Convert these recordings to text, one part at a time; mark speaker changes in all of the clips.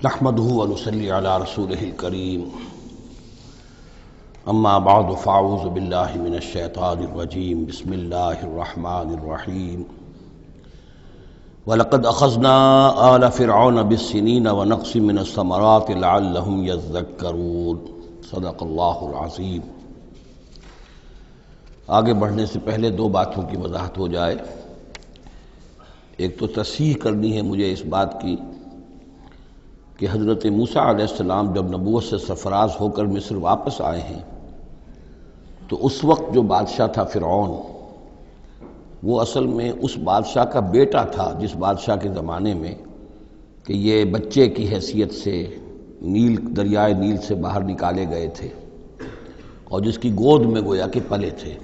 Speaker 1: نحمده ونصلي على رسوله الكريم اما بعد فاعوذ بالله من الشيطان الرجيم بسم الله الرحمن الرحيم ولقد اخذنا آل فرعون بالسنين ونقص من الثمرات لعلهم يذكرون صدق اللہ العظیم۔ آگے بڑھنے سے پہلے دو باتوں کی وضاحت ہو جائے۔ ایک تو تصحیح کرنی ہے مجھے اس بات کی کہ حضرت موسیٰ علیہ السلام جب نبوت سے سرفراز ہو کر مصر واپس آئے ہیں تو اس وقت جو بادشاہ تھا فرعون، وہ اصل میں اس بادشاہ کا بیٹا تھا جس بادشاہ کے زمانے میں کہ یہ بچے کی حیثیت سے دریائے نیل سے باہر نکالے گئے تھے اور جس کی گود میں گویا کہ پلے تھے۔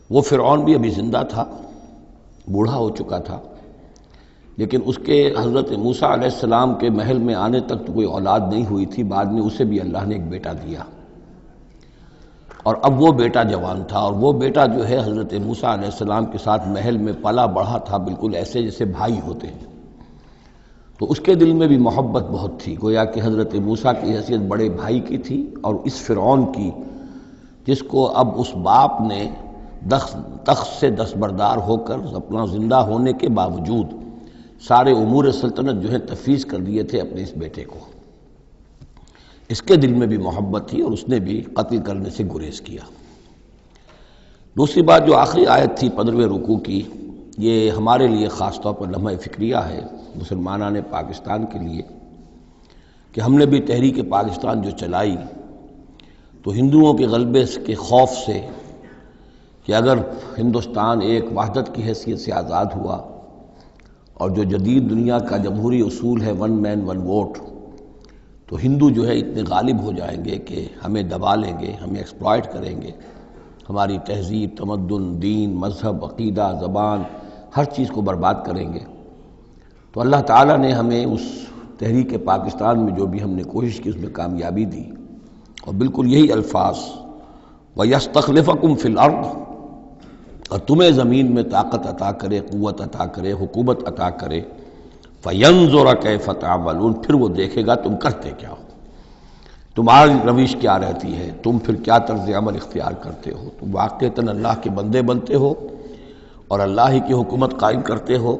Speaker 1: وہ فرعون بھی ابھی زندہ تھا، بوڑھا ہو چکا تھا، لیکن اس کے حضرت موسیٰ علیہ السلام کے محل میں آنے تک تو کوئی اولاد نہیں ہوئی تھی۔ بعد میں اسے بھی اللہ نے ایک بیٹا دیا اور اب وہ بیٹا جوان تھا، اور وہ بیٹا جو ہے حضرت موسیٰ علیہ السلام کے ساتھ محل میں پلا بڑھا تھا، بالکل ایسے جیسے بھائی ہوتے ہیں۔ تو اس کے دل میں بھی محبت بہت تھی، گویا کہ حضرت موسیٰ کی حیثیت بڑے بھائی کی تھی، اور اس فرعون کی جس کو اب اس باپ نے تخت سے دستبردار ہو کر اپنا زندہ ہونے کے باوجود سارے امور سلطنت جو ہے تفویض کر دیے تھے اپنے اس بیٹے کو، اس کے دل میں بھی محبت تھی اور اس نے بھی قتل کرنے سے گریز کیا۔ دوسری بات جو آخری آیت تھی 15ویں رکوع کی، یہ ہمارے لیے خاص طور پر لمحہ فکریہ ہے مسلمانان پاکستان کے لیے کہ ہم نے بھی تحریک پاکستان جو چلائی تو ہندوؤں کے غلبے کے خوف سے کہ اگر ہندوستان ایک وحدت کی حیثیت سے آزاد ہوا اور جو جدید دنیا کا جمہوری اصول ہے ون مین ون ووٹ، تو ہندو جو ہے اتنے غالب ہو جائیں گے کہ ہمیں دبا لیں گے، ہمیں ایکسپلائٹ کریں گے، ہماری تہذیب، تمدن، دین، مذہب، عقیدہ، زبان، ہر چیز کو برباد کریں گے۔ تو اللہ تعالیٰ نے ہمیں اس تحریک پاکستان میں جو بھی ہم نے کوشش کی اس میں کامیابی دی، اور بالکل یہی الفاظ وَيَسْتَخْلِفَكُمْ فِي الْأَرْضِ، اور تمہیں زمین میں طاقت عطا کرے، قوت عطا کرے، حکومت عطا کرے، فَيَنْظُرَ كَيْفَ تَعْمَلُونَ، پھر وہ دیکھے گا تم کرتے کیا ہو، تمہاری روش کیا رہتی ہے، تم پھر کیا طرز عمل اختیار کرتے ہو، تم واقعتاً اللہ کے بندے بنتے ہو اور اللہ ہی کی حکومت قائم کرتے ہو،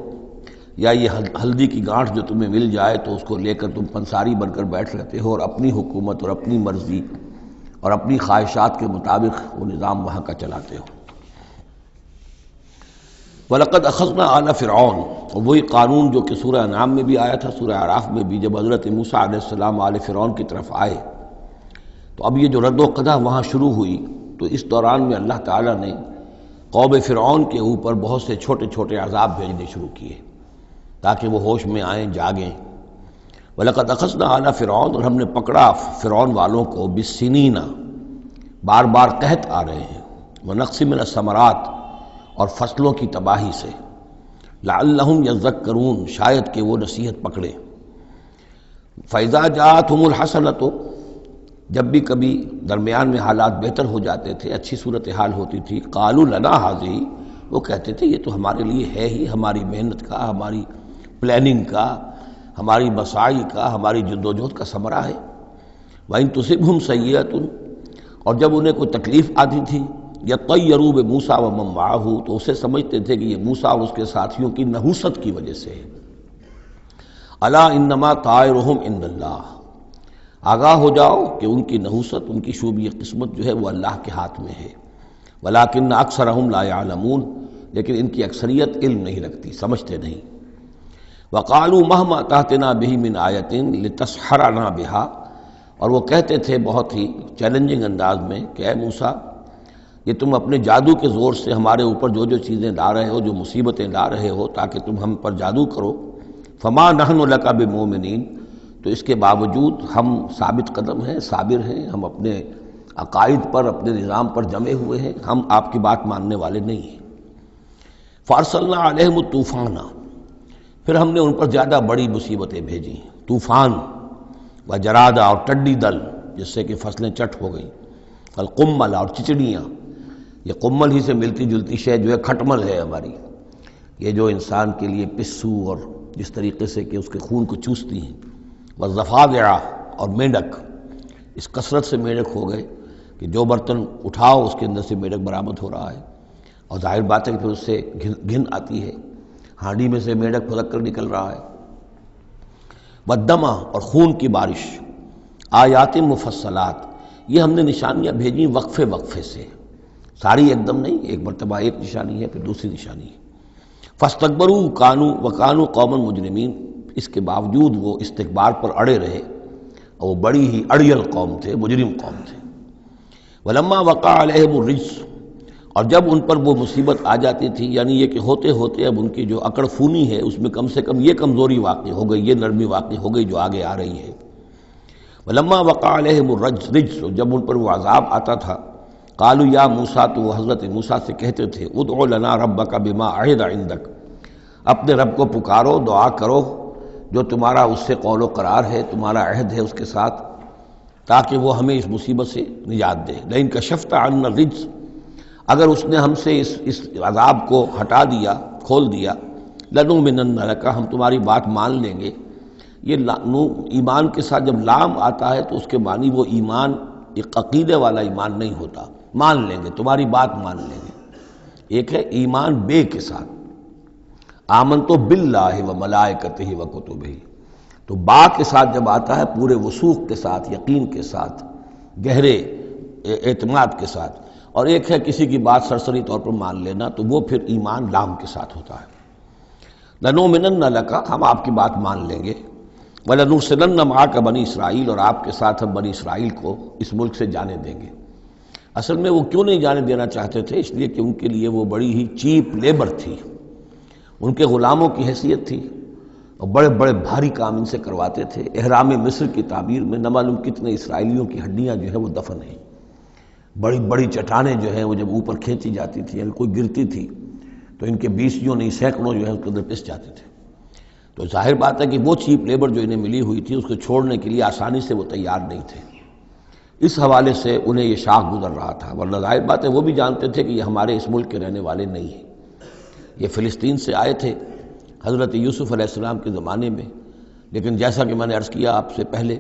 Speaker 1: یا یہ ہلدی کی گانٹھ جو تمہیں مل جائے تو اس کو لے کر تم پنساری بن کر بیٹھ رہتے ہو اور اپنی حکومت اور اپنی مرضی اور اپنی خواہشات کے مطابق وہ نظام وہاں کا چلاتے ہو۔ وَلَقَدْ أَخَذْنَا آلَ فِرْعَوْنَ، اور وہی قانون جو کہ سورہ انعام میں بھی آیا تھا، سورہ اعراف میں بھی، جب حضرت موسیٰ علیہ السلام آل فرعون کی طرف آئے تو اب یہ جو رد و قدح وہاں شروع ہوئی، تو اس دوران میں اللہ تعالیٰ نے قوم فرعون کے اوپر بہت سے چھوٹے چھوٹے عذاب بھیجنے شروع کیے تاکہ وہ ہوش میں آئیں، جاگیں۔ وَلَقَدْ أَخَذْنَا آلَ فِرْعَوْنَ، اور ہم نے پکڑا فرعون والوں کو بِالسِّنِينَ، بار بار قحط آ رہے ہیں، وَنَقْصٍ مِّنَ الثَّمَرَاتِ، اور فصلوں کی تباہی سے، لعلہم یذکرون، شاید کہ وہ نصیحت پکڑے۔ فَإِذَا جَاءَتْهُمُ الْحَسَنَةُ، جب بھی کبھی درمیان میں حالات بہتر ہو جاتے تھے، اچھی صورتحال ہوتی تھی، قَالُوا لَنَا هَٰذِهِ، وہ کہتے تھے یہ تو ہمارے لیے ہے ہی، ہماری محنت کا، ہماری پلاننگ کا، ہماری مساعی کا، ہماری جدوجہد کا ثمرہ ہے۔ وَإِن تُصِبْهُمْ سَیِّئَةٌ، اور جب انہیں کوئی تکلیف آتی تھی، یطیروا بموسیٰ ومن معہ، تو اسے سمجھتے تھے کہ یہ موسیٰ اور اس کے ساتھیوں کی نحوست کی وجہ سے ہے۔ الا انما طائرہم عند اللہ، آگاہ ہو جاؤ کہ ان کی نحوست، ان کی شوبی قسمت جو ہے وہ اللہ کے ہاتھ میں ہے۔ ولکن اکثرہم لا یعلمون، لیکن ان کی اکثریت علم نہیں رکھتی، سمجھتے نہیں۔ وقالوا مہما تأتنا بہ من آیۃ لتسحرنا بہا، اور وہ کہتے تھے بہت ہی چیلنجنگ انداز میں کہ اے موسیٰ، یہ تم اپنے جادو کے زور سے ہمارے اوپر جو جو چیزیں لا رہے ہو، جو مصیبتیں لا رہے ہو تاکہ تم ہم پر جادو کرو، فما نحن لک بمؤمنین، تو اس کے باوجود ہم ثابت قدم ہیں، صابر ہیں، ہم اپنے عقائد پر، اپنے نظام پر جمے ہوئے ہیں، ہم آپ کی بات ماننے والے نہیں ہیں۔ فارسلنا علیہم الطوفان، پھر ہم نے ان پر زیادہ بڑی مصیبتیں بھیجی، طوفان وجراد، اور ٹڈی دل جس سے کہ فصلیں چٹ ہو گئیں، القمل، اور چچڑیاں، یہ قمل ہی سے ملتی جلتی شے جو ہے کھٹمل ہے ہماری، یہ جو انسان کے لیے پسو اور جس طریقے سے کہ اس کے خون کو چوستی ہیں، والضفادع اور میںڈک، اس کثرت سے میںڈک ہو گئے کہ جو برتن اٹھاؤ اس کے اندر سے میںڈک برآمد ہو رہا ہے، اور ظاہر بات ہے کہ پھر اس سے گھن آتی ہے، ہانڈی میں سے میںڈک پھلک کر نکل رہا ہے۔ والدم اور خون کی بارش، آیات مفصلات، یہ ہم نے نشانیاں بھیجی وقفے وقفے سے، ساری ایک دم نہیں، ایک مرتبہ ایک نشانی ہے پھر دوسری نشانی ہے۔ فاستکبروا وکانوا قوما مجرمین، اس کے باوجود وہ استکبار پر اڑے رہے، اور وہ بڑی ہی اڑیل قوم تھے، مجرم قوم تھے۔ ولما وقع علیہم الرجس، اور جب ان پر وہ مصیبت آ جاتی تھی، یعنی یہ کہ ہوتے ہوتے اب ان کی جو اکڑ فونی ہے اس میں کم سے کم یہ کمزوری واقع ہو گئی، یہ نرمی واقع ہو گئی جو آگے آ رہی ہے۔ ولما وقع علیہم الرجس، جب ان پر وہ عذاب آتا تھا، قالوا یا موسیٰ، تو وہ حضرت موسیٰ سے کہتے تھے، ادع لنا ربک بما عہد عندک، اپنے رب کو پکارو، دعا کرو جو تمہارا اس سے قول و قرار ہے، تمہارا عہد ہے اس کے ساتھ، تاکہ وہ ہمیں اس مصیبت سے نجات دے۔ لئن کشفت عنا الرجس، اگر اس نے ہم سے اس عذاب کو ہٹا دیا، کھول دیا، لنؤمنن لک، ہم تمہاری بات مان لیں گے۔ یہ ایمان کے ساتھ جب لام آتا ہے تو اس کے معنی وہ ایمان ایک عقیدے والا ایمان نہیں ہوتا، مان لیں گے، تمہاری بات مان لیں گے۔ ایک ہے ایمان بے کے ساتھ، آمنتو باللہ و ملائکتہ و کتبہ، تو با کے ساتھ جب آتا ہے پورے وثوق کے ساتھ، یقین کے ساتھ، گہرے اعتماد کے ساتھ، اور ایک ہے کسی کی بات سرسری طور پر مان لینا، تو وہ پھر ایمان لام کے ساتھ ہوتا ہے۔ لنؤمنن لک، ہم آپ کی بات مان لیں گے، وَلَنُرْسِلَنَّ مَعَكَ بنی اسرائیل، اور آپ کے ساتھ ہم بنی اسرائیل کو اس ملک سے جانے دیں گے۔ اصل میں وہ کیوں نہیں جانے دینا چاہتے تھے؟ اس لیے کہ ان کے لیے وہ بڑی ہی چیپ لیبر تھی، ان کے غلاموں کی حیثیت تھی، اور بڑے بڑے بھاری کام ان سے کرواتے تھے۔ احرام مصر کی تعبیر میں نہ معلوم کتنے اسرائیلیوں کی ہڈیاں جو ہے وہ دفن ہیں، بڑی بڑی چٹانیں جو ہیں وہ جب اوپر کھینچی جاتی تھی، یعنی کوئی گرتی تھی تو ان کے بیسیوں نہیں سینکڑوں جو ہے اس کے اندر پس جاتے تھے۔ تو ظاہر بات ہے کہ وہ چیپ لیبر جو انہیں ملی ہوئی تھی اس کو چھوڑنے کے لیے آسانی سے وہ تیار نہیں تھے، اس حوالے سے انہیں یہ شاخ گزر رہا تھا، ورنہ ظاہر بات ہے وہ بھی جانتے تھے کہ یہ ہمارے اس ملک کے رہنے والے نہیں ہیں، یہ فلسطین سے آئے تھے حضرت یوسف علیہ السلام کے زمانے میں، لیکن جیسا کہ میں نے عرض کیا آپ سے پہلے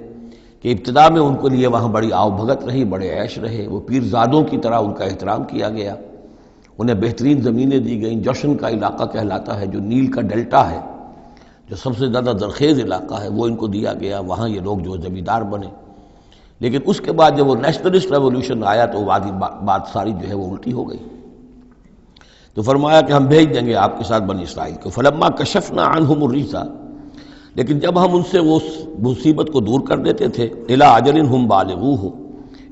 Speaker 1: کہ ابتدا میں ان کے لیے وہاں بڑی آؤ بھگت رہی، بڑے عیش رہے، وہ پیرزادوں کی طرح ان کا احترام کیا گیا، انہیں بہترین زمینیں دی گئیں۔ جوشن کا علاقہ کہلاتا ہے جو نیل کا ڈیلٹا ہے، جو سب سے زیادہ زرخیز علاقہ ہے، وہ ان کو دیا گیا، وہاں یہ لوگ جو زمیندار بنے۔ لیکن اس کے بعد جب وہ نیشنلسٹ ریولوشن آیا تو بات ساری جو ہے وہ الٹی ہو گئی، تو فرمایا کہ ہم بھیج دیں گے آپ کے ساتھ بنی اسرائیل کو۔ فلما کشفنا عنہم الرجس، لیکن جب ہم ان سے وہ مصیبت کو دور کر دیتے تھے، الی اجل ہم بالغوہ،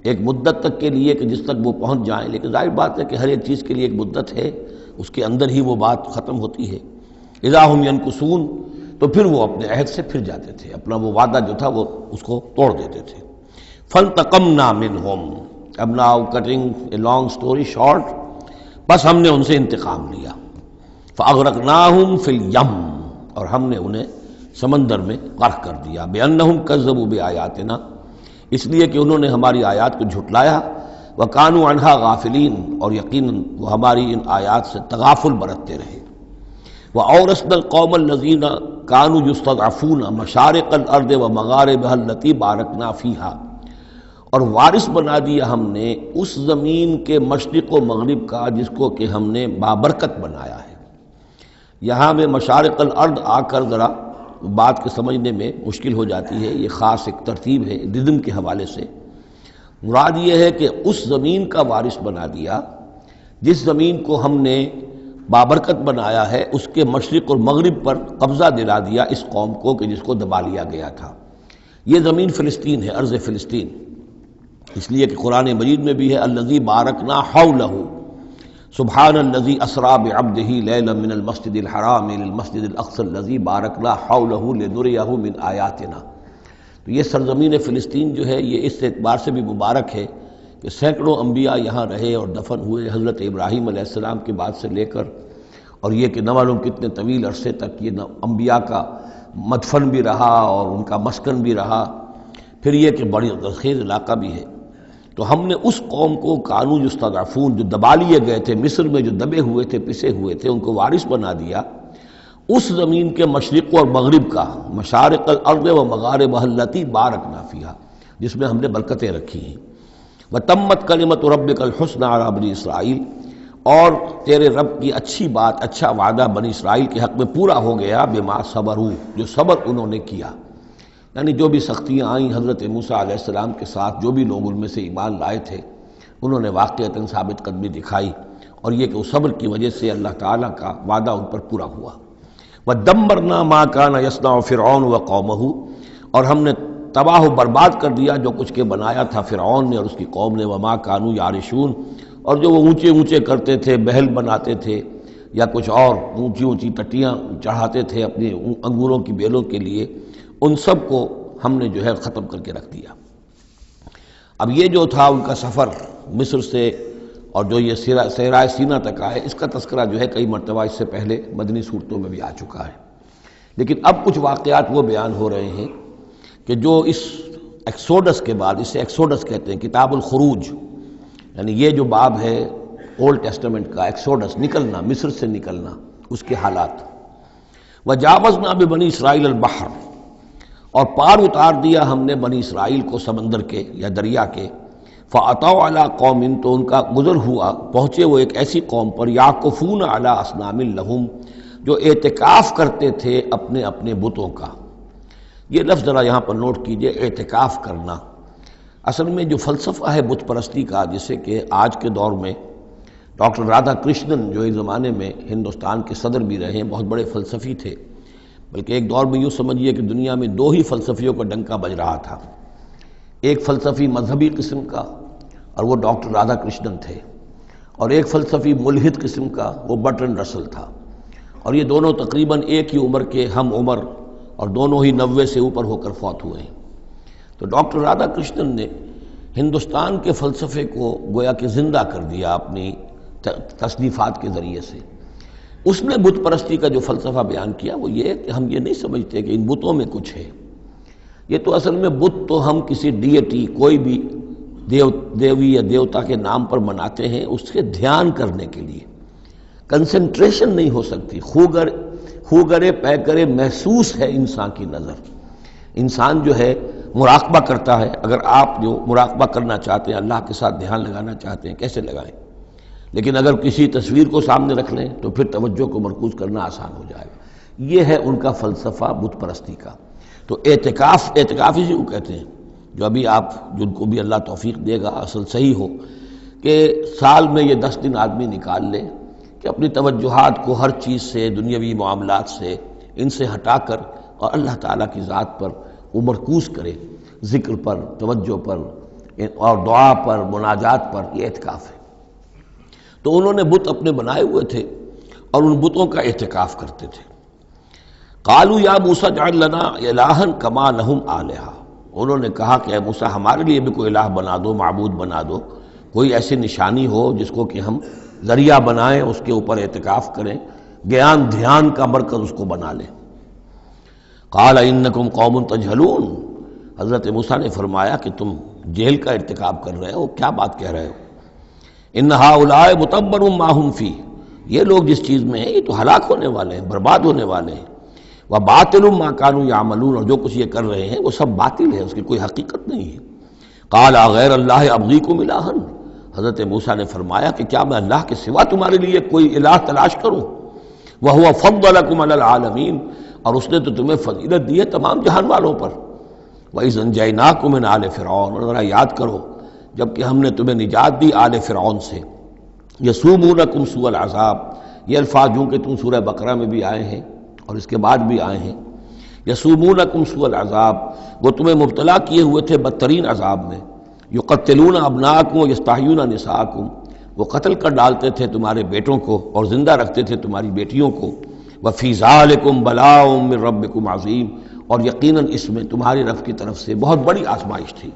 Speaker 1: ایک مدت تک کے لیے کہ جس تک وہ پہنچ جائیں، لیکن ظاہر بات ہے کہ ہر ایک چیز کے لیے ایک مدت ہے، اس کے اندر ہی وہ بات ختم ہوتی ہے۔ اذا ہم ینکثون، تو پھر وہ اپنے عہد سے پھر جاتے تھے، اپنا وہ وعدہ جو تھا وہ اس کو توڑ دیتے تھے۔ فانتقمنا منہم، اب now cutting a long story short, بس ہم نے ان سے انتقام لیا۔ فاغرقناہم فی الیم، اور ہم نے انہیں سمندر میں غرق کر دیا، بانہم کذبوا بآیاتنا، اس لیے کہ انہوں نے ہماری آیات کو جھٹلایا، وکانوا عنہا غافلین، اور یقیناً وہ ہماری ان آیات سے تغافل برتتے رہے۔ وَأَوْرَثْنَا الْقَوْمَ الَّذِينَ كَانُوا يُسْتَضْعَفُونَ مَشَارِقَ الْأَرْضِ وَمَغَارِبَهَا الَّتِي بَارَكْنَا فِيهَا، اور وارث بنا دیا ہم نے اس زمین کے مشرق و مغرب کا جس کو کہ ہم نے بابرکت بنایا ہے۔ یہاں میں مشارق الارض آ کر ذرا بات کے سمجھنے میں مشکل ہو جاتی ہے، یہ خاص ایک ترتیب ہے رزم کے حوالے سے۔ مراد یہ ہے کہ اس زمین کا وارث بنا دیا جس زمین کو ہم نے بابرکت بنایا ہے، اس کے مشرق اور مغرب پر قبضہ دلا دیا اس قوم کو کہ جس کو دبا لیا گیا تھا۔ یہ زمین فلسطین ہے، ارض فلسطین، اس لیے کہ قرآن مجید میں بھی ہے الذی بارکنا حولہ، سبحان الذی اسری بعبدہ لیلا من المسجد الحرام الى المسجد الاقصی الذی بارکنا حولہ لنریہ من آیاتنا۔ تو یہ سرزمین فلسطین جو ہے یہ اس اعتبار سے بھی مبارک ہے کہ سینکڑوں انبیاء یہاں رہے اور دفن ہوئے، حضرت ابراہیم علیہ السلام کے بعد سے لے کر، اور یہ کہ نہ معلوم کتنے طویل عرصے تک یہ انبیاء کا مدفن بھی رہا اور ان کا مسکن بھی رہا۔ پھر یہ کہ بڑی زرخیز علاقہ بھی ہے۔ تو ہم نے اس قوم کو کانوا یستضعفون، جو دبا لیے گئے تھے، مصر میں جو دبے ہوئے تھے، پسے ہوئے تھے، ان کو وارث بنا دیا، اس زمین کے مشرق اور مغرب کا، مشارق الارض و مغاربها التی بارکنا فیہا، جس میں ہم نے برکتیں رکھی ہیں۔ وتمت کلمۃ ربک الحسنی علی بنی اسرائیل، اور تیرے رب کی اچھی بات، اچھا وعدہ بنی اسرائیل کے حق میں پورا ہو گیا، بما صبروا، جو صبر انہوں نے کیا، یعنی جو بھی سختیاں آئیں حضرت موسیٰ علیہ السلام کے ساتھ، جو بھی لوگ ان میں سے ایمان لائے تھے انہوں نے واقعتاً ثابت قدمی دکھائی، اور یہ کہ اس صبر کی وجہ سے اللہ تعالیٰ کا وعدہ ان پر پورا ہوا۔ وَدَمَّرْنَا مَا كَانَ يَصْنَعُ فِرْعَوْنُ وَقَوْمُهُ، اور ہم نے تباہ و برباد کر دیا جو کچھ کے بنایا تھا فرعون نے اور اس کی قوم نے، وَمَا كَانُوا يَعْرِشُونَ، اور جو وہ اونچے اونچے کرتے تھے، محل بناتے تھے یا کچھ اور اونچی اونچی ٹٹیاں چڑھاتے تھے اپنے انگوروں کی بیلوں کے لیے، ان سب کو ہم نے جو ہے ختم کر کے رکھ دیا۔ اب یہ جو تھا ان کا سفر مصر سے اور جو یہ صحرائے سینا تک آئے، اس کا تذکرہ جو ہے کئی مرتبہ اس سے پہلے مدنی صورتوں میں بھی آ چکا ہے، لیکن اب کچھ واقعات وہ بیان ہو رہے ہیں کہ جو اس ایکسوڈس کے بعد، اسے ایکسوڈس کہتے ہیں، کتاب الخروج، یعنی یہ جو باب ہے اولڈ ٹیسٹمنٹ کا، ایکسوڈس، نکلنا، مصر سے نکلنا، اس کے حالات۔ وجاوزنا ببنی اسرائیل البحر، اور پار اتار دیا ہم نے بنی اسرائیل کو سمندر کے یا دریا کے، فَأَتَوْا عَلَىٰ قَوْمٍ، تو ان کا گزر ہوا، پہنچے وہ ایک ایسی قوم پر، یعکفون علی اصنام لہم، جو اعتکاف کرتے تھے اپنے اپنے بتوں کا۔ یہ لفظ ذرا یہاں پر نوٹ کیجئے، اعتکاف کرنا۔ اصل میں جو فلسفہ ہے بت پرستی کا، جسے کہ آج کے دور میں ڈاکٹر رادھا کرشنن، جو ایک زمانے میں ہندوستان کے صدر بھی رہے ہیں، بہت بڑے فلسفی تھے، بلکہ ایک دور میں یوں سمجھیے کہ دنیا میں دو ہی فلسفیوں کا ڈنکا بج رہا تھا، ایک فلسفی مذہبی قسم کا اور وہ ڈاکٹر رادھا کرشنن تھے، اور ایک فلسفی ملحد قسم کا، وہ برٹرنڈ رسل تھا، اور یہ دونوں تقریباً ایک ہی عمر کے ہم عمر، اور دونوں ہی 90 سے اوپر ہو کر فوت ہوئے ہیں۔ تو ڈاکٹر رادھا کرشنن نے ہندوستان کے فلسفے کو گویا کہ زندہ کر دیا اپنی تصنیفات کے ذریعے سے۔ اس نے بت پرستی کا جو فلسفہ بیان کیا وہ یہ کہ ہم یہ نہیں سمجھتے کہ ان بتوں میں کچھ ہے، یہ تو اصل میں بت تو ہم کسی ڈیٹی، کوئی بھی دیوی یا دیوتا کے نام پر مناتے ہیں، اس کے دھیان کرنے کے لیے، کنسنٹریشن نہیں ہو سکتی، خوگرے پیکرے محسوس ہے انسان کی نظر۔ انسان جو ہے مراقبہ کرتا ہے، اگر آپ جو مراقبہ کرنا چاہتے ہیں، اللہ کے ساتھ دھیان لگانا چاہتے ہیں، کیسے لگائیں؟ لیکن اگر کسی تصویر کو سامنے رکھ لیں تو پھر توجہ کو مرکوز کرنا آسان ہو جائے گا۔ یہ ہے ان کا فلسفہ بت پرستی کا۔ تو اعتکاف اسی کو کہتے ہیں، جو ابھی آپ جن کو بھی اللہ توفیق دے گا اصل صحیح ہو کہ سال میں یہ 10 دن آدمی نکال لے کہ اپنی توجہات کو ہر چیز سے، دنیاوی معاملات سے، ان سے ہٹا کر اور اللہ تعالیٰ کی ذات پر وہ مرکوز کرے، ذکر پر، توجہ پر اور دعا پر، مناجات پر، یہ اعتکاف ہے۔ تو انہوں نے بت اپنے بنائے ہوئے تھے اور ان بتوں کا اعتکاف کرتے تھے۔ قالوا یا موسیٰ اجعل لنا الہا کما لہم آلہہ، انہوں نے کہا کہ اے موسیٰ ہمارے لیے بھی کوئی الہ بنا دو، معبود بنا دو، کوئی ایسی نشانی ہو جس کو کہ ہم ذریعہ بنائیں، اس کے اوپر اعتکاف کریں، گیان دھیان کا مرکز اس کو بنا لیں۔ قال انکم قوم تجہلون، حضرت موسیٰ نے فرمایا کہ تم جہل کا ارتکاب کر رہے ہو، کیا بات کہہ رہے ہو؟ ان ہؤلاء متبر ما هم فیہ، یہ لوگ جس چیز میں ہیں یہ تو ہلاک ہونے والے ہیں، برباد ہونے والے ہیں۔ وباطل ما كانوا يعملون، اور جو کچھ یہ کر رہے ہیں وہ سب باطل ہے، اس کی کوئی حقیقت نہیں ہے۔ قال غیر اللہ ابغیکم الہا، حضرت موسیٰ نے فرمایا کہ کیا میں اللہ کے سوا تمہارے لیے کوئی الہ تلاش کروں؟ وهو فضلکم علی العالمین، اور اس نے تو تمہیں فضیلت دی ہے تمام جہان والوں پر۔ وَإِذْ أَنْجَيْنَاكُمْ مِنْ آلِ فِرْعَوْنَ، اور ذرا یاد کرو جب کہ ہم نے تمہیں نجات دی آل فرعون سے۔ یسومونکم سوء العذاب، یہ الفاظ جو کہ تم سورہ بقرہ میں بھی آئے ہیں اور اس کے بعد بھی آئے ہیں۔ یسومونکم سوء العذاب، وہ تمہیں مبتلا کیے ہوئے تھے بدترین عذاب میں۔ یقتلون ابناءکم ویستحیون نساءکم، وہ قتل کر ڈالتے تھے تمہارے بیٹوں کو اور زندہ رکھتے تھے تمہاری بیٹیوں کو۔ وفی ذالکم بلاء من ربکم عظیم، اور یقیناً اس میں تمہاری رب کی طرف سے بہت بڑی آزمائش تھی۔